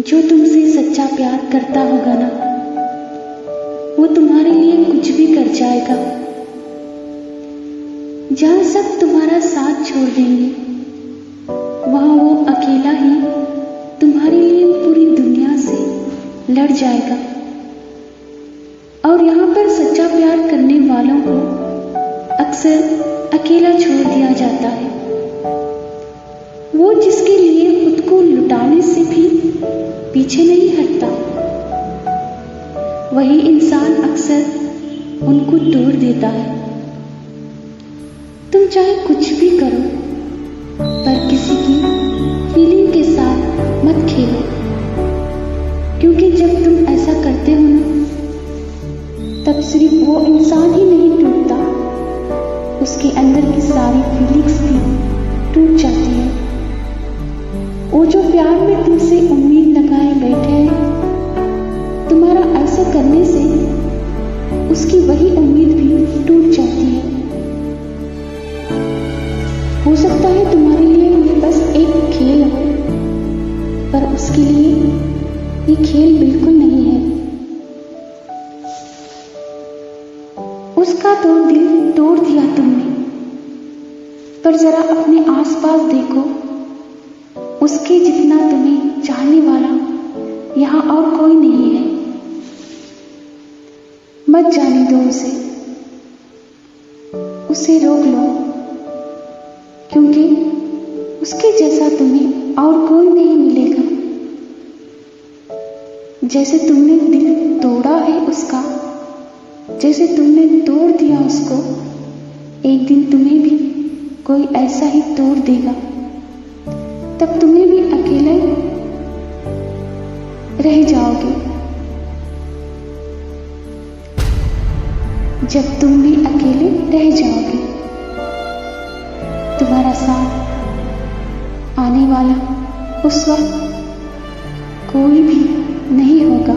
जो तुमसे सच्चा प्यार करता होगा ना, वो तुम्हारे लिए कुछ भी कर जाएगा। जहां सब तुम्हारा साथ छोड़ देंगे, वहां वो अकेला ही तुम्हारे लिए पूरी दुनिया से लड़ जाएगा। और यहाँ पर सच्चा प्यार करने वालों को अक्सर अकेला छोड़ दिया जाता है। वो जिसके लिए खुद को लुटाने से भी पीछे नहीं हटता, वही इंसान अक्सर उनको तोड़ देता है। तुम चाहे कुछ भी करो, पर किसी की फीलिंग के साथ मत खेलो, क्योंकि जब तुम ऐसा करते हो ना, तब सिर्फ वो इंसान ही नहीं टूटता, उसके अंदर की सारी फीलिंग्स भी टूट जाती है। वो जो प्यार में तुमसे उम्मीद लगाए बैठे हैं, तुम्हारा ऐसा करने से उसकी वही उम्मीद भी टूट जाती है। हो सकता है तुम्हारे लिए ये बस एक खेल हो, पर उसके लिए ये खेल बिल्कुल नहीं है। उसका तो दिल तोड़ दिया तुमने, पर जरा अपने आसपास देखो, उसके जितना तुम्हें चाहने वाला यहां और कोई नहीं है। मत जाने दो उसे रोक लो, क्योंकि उसके जैसा तुम्हें और कोई नहीं मिलेगा। जैसे तुमने दिल तोड़ा है उसका, जैसे तुमने तोड़ दिया उसको, एक दिन तुम्हें भी कोई ऐसा ही तोड़ देगा। तब तुम्हें भी अकेले रह जाओगे। जब तुम भी अकेले रह जाओगे, तुम्हारा साथ आने वाला उस वक्त कोई भी नहीं होगा।